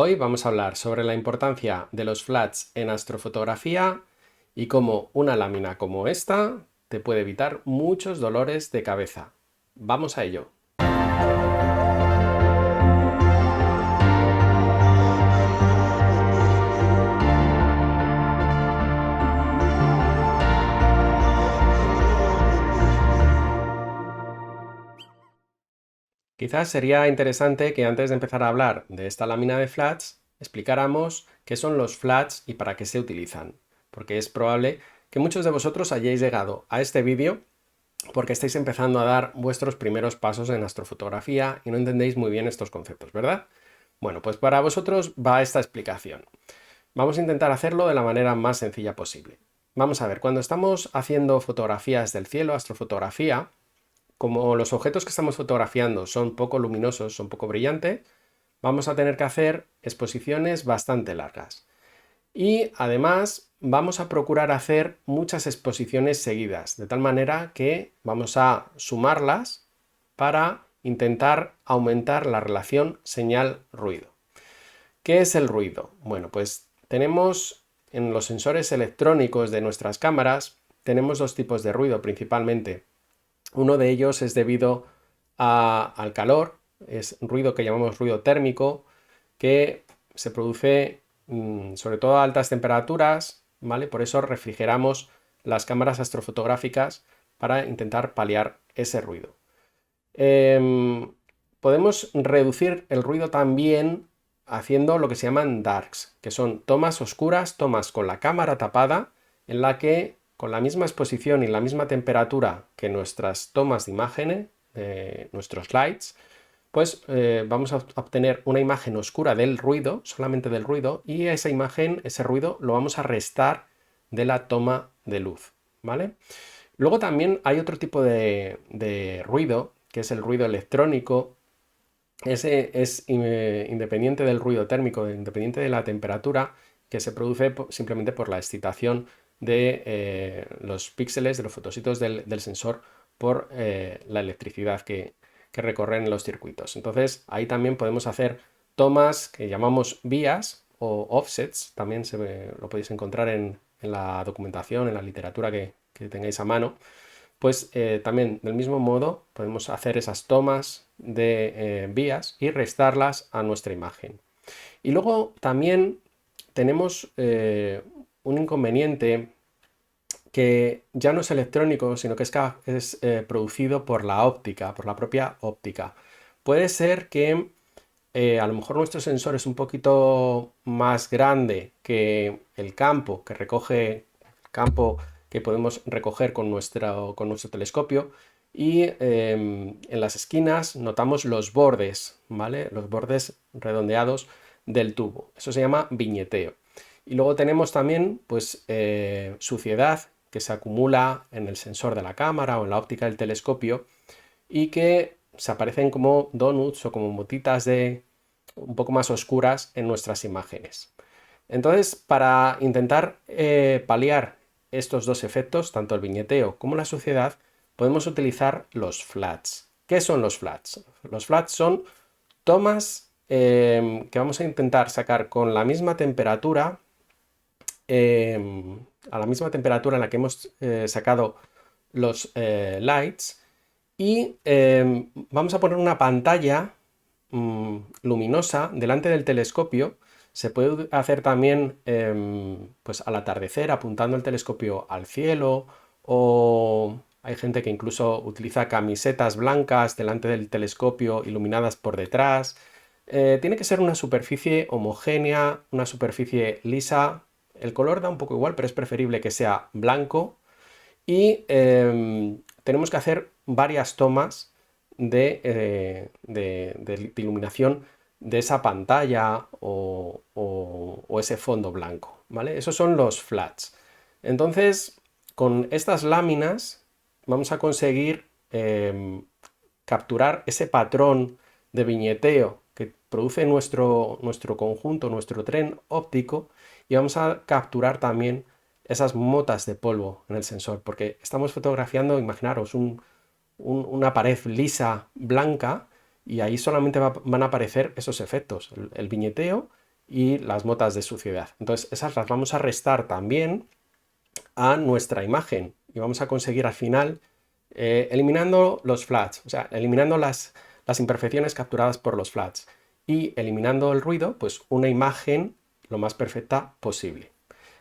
Hoy vamos a hablar sobre la importancia de los flats en astrofotografía y cómo una lámina como esta te puede evitar muchos dolores de cabeza. Vamos a ello. Quizás sería interesante que antes de empezar a hablar de esta lámina de flats, explicáramos qué son los flats y para qué se utilizan, porque es probable que muchos de vosotros hayáis llegado a este vídeo porque estáis empezando a dar vuestros primeros pasos en astrofotografía y no entendéis muy bien estos conceptos, ¿verdad? Bueno, pues para vosotros va esta explicación. Vamos a intentar hacerlo de la manera más sencilla posible. Vamos a ver, cuando estamos haciendo fotografías del cielo, astrofotografía, como los objetos que estamos fotografiando son poco luminosos, son poco brillantes, vamos a tener que hacer exposiciones bastante largas. Y además vamos a procurar hacer muchas exposiciones seguidas, de tal manera que vamos a sumarlas para intentar aumentar la relación señal-ruido. ¿Qué es el ruido? Bueno, pues tenemos en los sensores electrónicos de nuestras cámaras, tenemos dos tipos de ruido principalmente. Uno de ellos es debido al calor, es ruido que llamamos ruido térmico, que se produce sobre todo a altas temperaturas, ¿vale? Por eso refrigeramos las cámaras astrofotográficas para intentar paliar ese ruido. Podemos reducir el ruido también haciendo lo que se llaman darks, que son tomas oscuras, tomas con la cámara tapada, en la que con la misma exposición y la misma temperatura que nuestras tomas de imágenes, nuestros slides, pues vamos a obtener una imagen oscura del ruido, solamente del ruido, y esa imagen, ese ruido, lo vamos a restar de la toma de luz, ¿vale? Luego también hay otro tipo de ruido, que es el ruido electrónico. Ese es independiente del ruido térmico, independiente de la temperatura, que se produce simplemente por la excitación de los píxeles, de los fotocitos del sensor por la electricidad que recorren los circuitos. Entonces ahí también podemos hacer tomas que llamamos vías o offsets, también lo podéis encontrar en la documentación, en la literatura que tengáis a mano. Pues también del mismo modo podemos hacer esas tomas de vías y restarlas a nuestra imagen. Y luego también tenemos un inconveniente que ya no es electrónico, sino que es producido por la óptica, por la propia óptica. Puede ser que a lo mejor nuestro sensor es un poquito más grande que el campo que recoge, campo que podemos recoger con nuestro telescopio, y en las esquinas notamos los bordes, ¿vale? Los bordes redondeados del tubo. Eso se llama viñeteo. Y luego tenemos también pues, suciedad que se acumula en el sensor de la cámara o en la óptica del telescopio y que se aparecen como donuts o como motitas de un poco más oscuras en nuestras imágenes. Entonces, para intentar paliar estos dos efectos, tanto el viñeteo como la suciedad, podemos utilizar los flats. ¿Qué son los flats? Los flats son tomas que vamos a intentar sacar con la misma temperatura, a la misma temperatura en la que hemos sacado los lights, y vamos a poner una pantalla luminosa delante del telescopio. Se puede hacer también pues al atardecer, apuntando el telescopio al cielo, o hay gente que incluso utiliza camisetas blancas delante del telescopio iluminadas por detrás. Tiene que ser una superficie homogénea, una superficie lisa. El color da un poco igual, pero es preferible que sea blanco. Y tenemos que hacer varias tomas de iluminación de esa pantalla o ese fondo blanco, ¿vale? Esos son los flats. Entonces, con estas láminas vamos a conseguir capturar ese patrón de viñeteo que produce nuestro conjunto, nuestro tren óptico, y vamos a capturar también esas motas de polvo en el sensor, porque estamos fotografiando, imaginaros, una pared lisa blanca, y ahí solamente van a aparecer esos efectos, el viñeteo y las motas de suciedad. Entonces esas las vamos a restar también a nuestra imagen y vamos a conseguir al final, eliminando los flats, o sea, eliminando las imperfecciones capturadas por los flats y eliminando el ruido, pues una imagen lo más perfecta posible.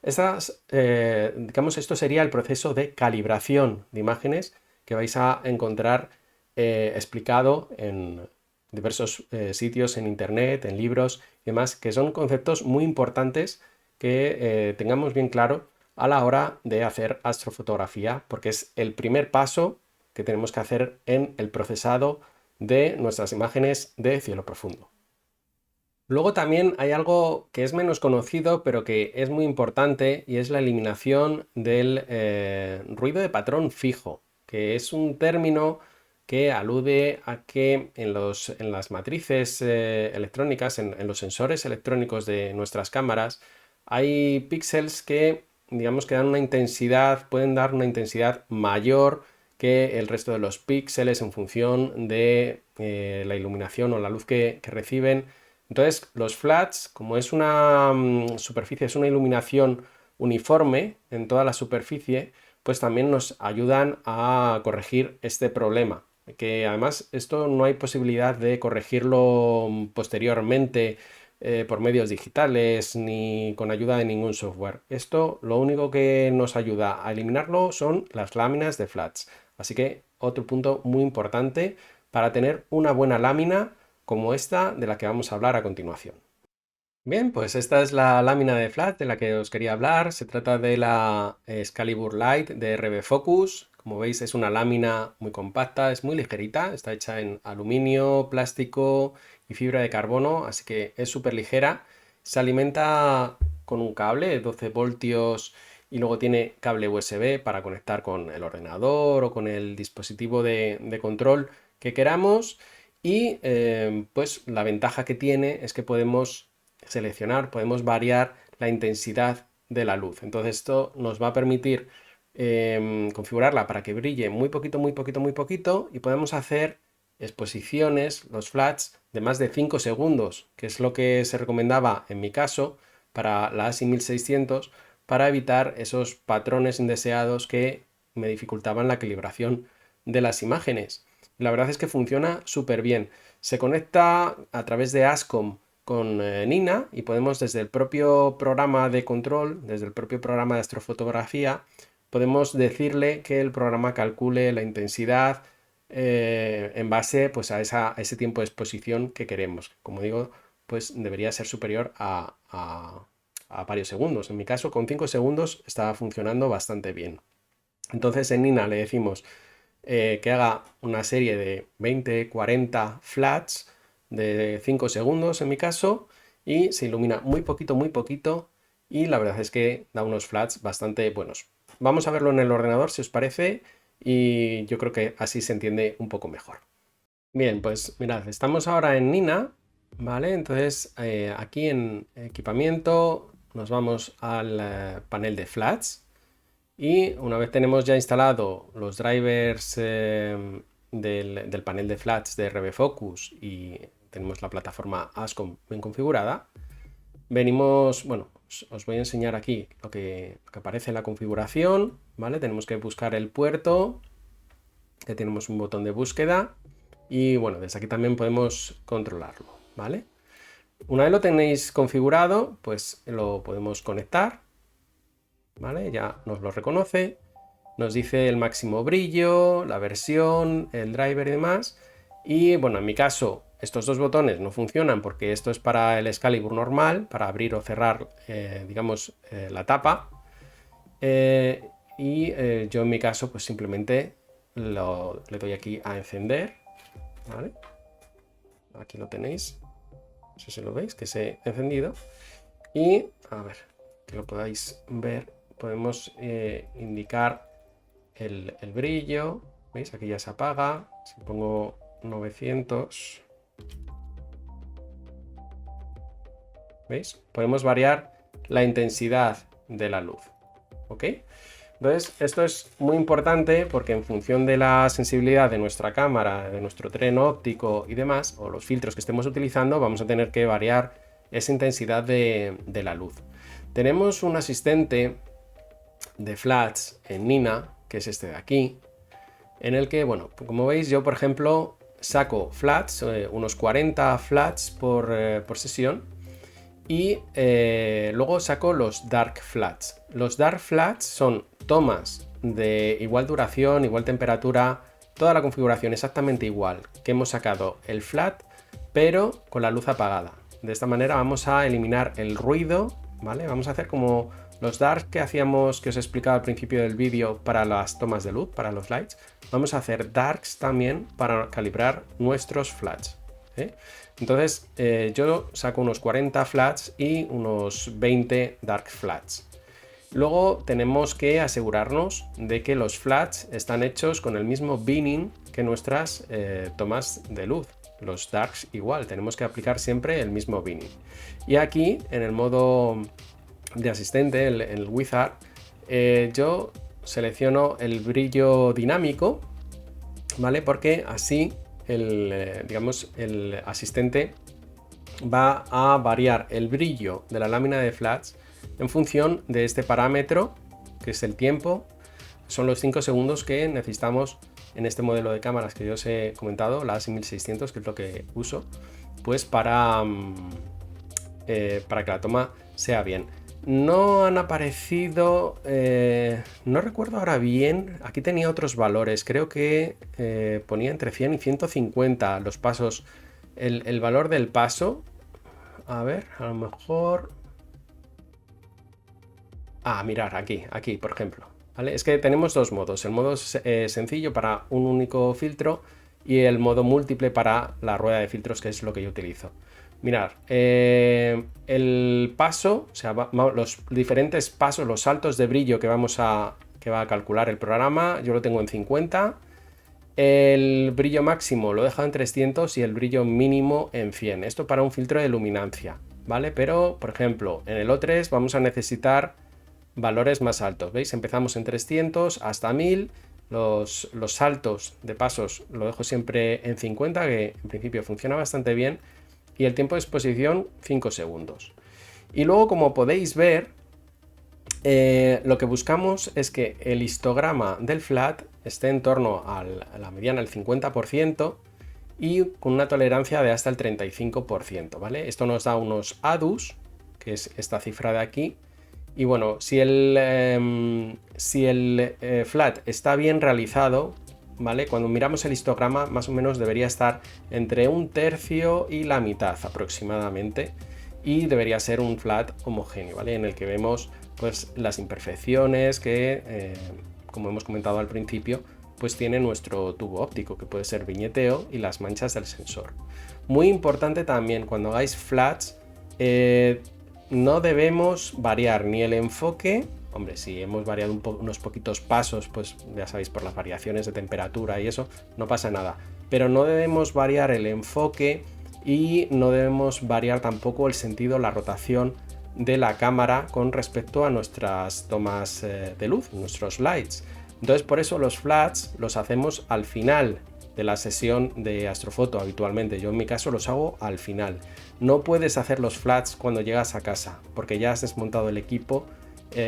Digamos, esto sería el proceso de calibración de imágenes que vais a encontrar explicado en diversos sitios en internet, en libros y demás, que son conceptos muy importantes que tengamos bien claro a la hora de hacer astrofotografía, porque es el primer paso que tenemos que hacer en el procesado de nuestras imágenes de cielo profundo. Luego también hay algo que es menos conocido, pero que es muy importante, y es la eliminación del ruido de patrón fijo, que es un término que alude a que en las matrices electrónicas, en los sensores electrónicos de nuestras cámaras, hay píxeles que, digamos, que dan una intensidad, pueden dar una intensidad mayor que el resto de los píxeles en función de la iluminación o la luz que reciben. Entonces, los flats, como es una superficie, es una iluminación uniforme en toda la superficie, pues también nos ayudan a corregir este problema. Que además esto no hay posibilidad de corregirlo posteriormente por medios digitales ni con ayuda de ningún software. Esto lo único que nos ayuda a eliminarlo son las láminas de flats. Así que otro punto muy importante para tener una buena lámina como esta de la que vamos a hablar a continuación. Bien, pues esta es la lámina de flat de la que os quería hablar. Se trata de la Excalibur Light de RB Focus. Como veis, es una lámina muy compacta, es muy ligerita, está hecha en aluminio, plástico y fibra de carbono, así que es súper ligera. Se alimenta con un cable de 12 voltios y luego tiene cable USB para conectar con el ordenador o con el dispositivo de control que queramos. Y pues la ventaja que tiene es que podemos seleccionar, podemos variar la intensidad de la luz. Entonces esto nos va a permitir configurarla para que brille muy poquito, muy poquito, muy poquito, y podemos hacer exposiciones, los flats, de más de 5 segundos, que es lo que se recomendaba en mi caso para la ASI 1600, para evitar esos patrones indeseados que me dificultaban la calibración de las imágenes. La verdad es que funciona súper bien. Se conecta a través de ASCOM con Nina y podemos desde el propio programa de control, desde el propio programa de astrofotografía, podemos decirle que el programa calcule la intensidad en base pues, a ese tiempo de exposición que queremos. Como digo, pues debería ser superior a varios segundos. En mi caso, con 5 segundos estaba funcionando bastante bien. Entonces en Nina le decimos que haga una serie de 20, 40 flats de 5 segundos en mi caso, y se ilumina muy poquito, y la verdad es que da unos flats bastante buenos. Vamos a verlo en el ordenador si os parece, y yo creo que así se entiende un poco mejor. Bien, pues mirad, estamos ahora en Nina, ¿vale? Entonces aquí en equipamiento nos vamos al panel de flats. Y una vez tenemos ya instalado los drivers del panel de flats de RB Focus y tenemos la plataforma ASCOM bien configurada, venimos, bueno, os voy a enseñar aquí lo que aparece en la configuración, ¿vale? Tenemos que buscar el puerto, que tenemos un botón de búsqueda y bueno, desde aquí también podemos controlarlo, ¿vale? Una vez lo tenéis configurado, pues lo podemos conectar. ¿Vale? Ya nos lo reconoce, nos dice el máximo brillo, la versión, el driver y demás. Y bueno, en mi caso, estos dos botones no funcionan porque esto es para el Excalibur normal, para abrir o cerrar, digamos, la tapa. Yo en mi caso, pues simplemente le doy aquí a encender, ¿vale? Aquí lo tenéis, no sé si lo veis, que se ha encendido. Y a ver, que lo podáis ver, podemos indicar el brillo. ¿Veis? Aquí ya se apaga. Si pongo 900, ¿veis? Podemos variar la intensidad de la luz. ¿Ok? Entonces, esto es muy importante porque en función de la sensibilidad de nuestra cámara, de nuestro tren óptico y demás, o los filtros que estemos utilizando, vamos a tener que variar esa intensidad de la luz. Tenemos un asistente de flats en Nina, que es este de aquí, en el que, bueno, como veis, yo por ejemplo saco flats, unos 40 flats por sesión, y luego saco los dark flats. Los dark flats son tomas de igual duración, igual temperatura, toda la configuración exactamente igual que hemos sacado el flat, pero con la luz apagada. De esta manera vamos a eliminar el ruido, ¿vale? Vamos a hacer como los darks que hacíamos, que os he explicado al principio del vídeo para las tomas de luz, para los lights. Vamos a hacer darks también para calibrar nuestros flats, ¿eh? Entonces yo saco unos 40 flats y unos 20 dark flats. Luego tenemos que asegurarnos de que los flats están hechos con el mismo binning que nuestras tomas de luz. Los darks igual, tenemos que aplicar siempre el mismo binning. Y aquí en el modo de asistente, el wizard, yo selecciono el brillo dinámico, ¿vale? Porque así digamos, el asistente va a variar el brillo de la lámina de flats en función de este parámetro, que es el tiempo. Son los 5 segundos que necesitamos en este modelo de cámaras que yo os he comentado, la ASI 1600, que es lo que uso, pues para que la toma sea bien. No han aparecido, no recuerdo ahora bien, aquí tenía otros valores, creo que ponía entre 100 y 150 los pasos, el valor del paso. A ver, a lo mejor... mirar, aquí, por ejemplo, ¿vale? Es que tenemos dos modos, el modo sencillo para un único filtro y el modo múltiple para la rueda de filtros, que es lo que yo utilizo. Mirad, el paso, o sea, los diferentes pasos, los saltos de brillo que va a calcular el programa, yo lo tengo en 50. El brillo máximo lo he dejado en 300 y el brillo mínimo en 100. Esto para un filtro de luminancia, ¿vale? Pero, por ejemplo, en el O3 vamos a necesitar valores más altos. ¿Veis? Empezamos en 300 hasta 1000. Los saltos de pasos lo dejo siempre en 50, que en principio funciona bastante bien. Y el tiempo de exposición 5 segundos. Y luego, como podéis ver, lo que buscamos es que el histograma del flat esté en torno a la mediana del 50% y con una tolerancia de hasta el 35%, ¿vale? Esto nos da unos ADUs, que es esta cifra de aquí. Y bueno, si el flat está bien realizado, ¿vale? Cuando miramos el histograma, más o menos debería estar entre un tercio y la mitad aproximadamente, y debería ser un flat homogéneo, ¿vale? En el que vemos pues las imperfecciones que, como hemos comentado al principio, pues tiene nuestro tubo óptico, que puede ser viñeteo, y las manchas del sensor. Muy importante también, cuando hagáis flats, no debemos variar ni el enfoque. Hombre, si hemos variado unos poquitos pasos, pues ya sabéis, por las variaciones de temperatura y eso, no pasa nada. Pero no debemos variar el enfoque y no debemos variar tampoco el sentido, la rotación de la cámara con respecto a nuestras tomas de luz, nuestros lights. Entonces, por eso los flats los hacemos al final de la sesión de astrofoto habitualmente. Yo en mi caso los hago al final. No puedes hacer los flats cuando llegas a casa, porque ya has desmontado el equipo,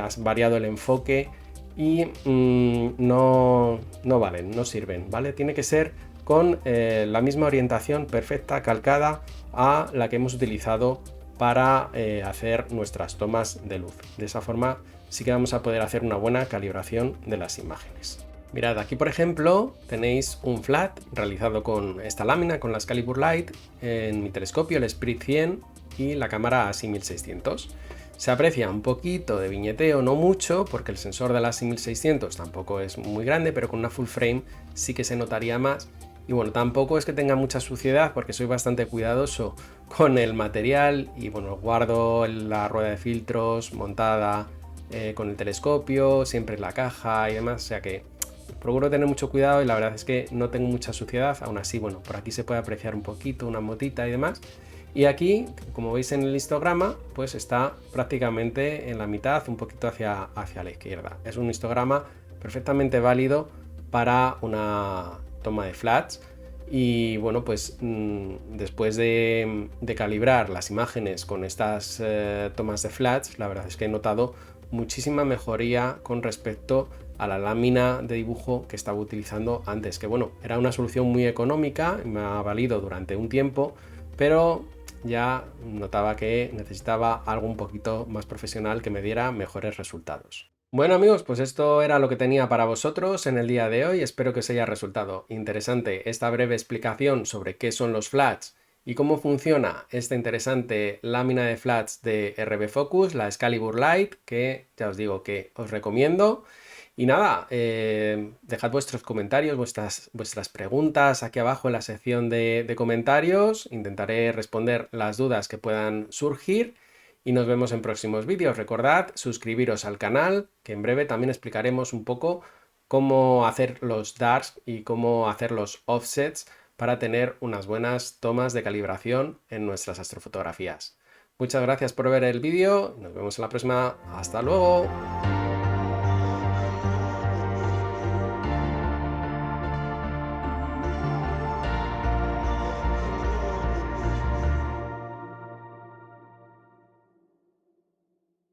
has variado el enfoque y no valen, no sirven, ¿vale? Tiene que ser con la misma orientación perfecta, calcada a la que hemos utilizado para hacer nuestras tomas de luz. De esa forma sí que vamos a poder hacer una buena calibración de las imágenes. Mirad, aquí por ejemplo tenéis un flat realizado con esta lámina, con la Excalibur Light, en mi telescopio, el Spirit 100 y la cámara ASI 1600. Se aprecia un poquito de viñeteo, no mucho, porque el sensor de la ASI 1600 tampoco es muy grande, pero con una full frame sí que se notaría más. Y bueno, tampoco es que tenga mucha suciedad, porque soy bastante cuidadoso con el material y bueno, guardo la rueda de filtros montada con el telescopio, siempre en la caja y demás, o sea que procuro tener mucho cuidado y la verdad es que no tengo mucha suciedad. Aún así, bueno, por aquí se puede apreciar un poquito, una motita y demás. Y aquí, como veis en el histograma, pues está prácticamente en la mitad, un poquito hacia la izquierda. Es un histograma perfectamente válido para una toma de flats Y bueno, pues después de calibrar las imágenes con estas tomas de flash, la verdad es que he notado muchísima mejoría con respecto a la lámina de dibujo que estaba utilizando antes, que bueno, era una solución muy económica, me ha valido durante un tiempo, pero ya notaba que necesitaba algo un poquito más profesional que me diera mejores resultados. Bueno amigos, pues esto era lo que tenía para vosotros en el día de hoy. Espero que os haya resultado interesante esta breve explicación sobre qué son los flats y cómo funciona esta interesante lámina de flats de RB Focus, la Excalibur Lite, que ya os digo que os recomiendo. Y nada, dejad vuestros comentarios, vuestras preguntas aquí abajo en la sección de comentarios. Intentaré responder las dudas que puedan surgir y nos vemos en próximos vídeos. Recordad suscribiros al canal, que en breve también explicaremos un poco cómo hacer los darks y cómo hacer los offsets para tener unas buenas tomas de calibración en nuestras astrofotografías. Muchas gracias por ver el vídeo, nos vemos en la próxima. ¡Hasta luego!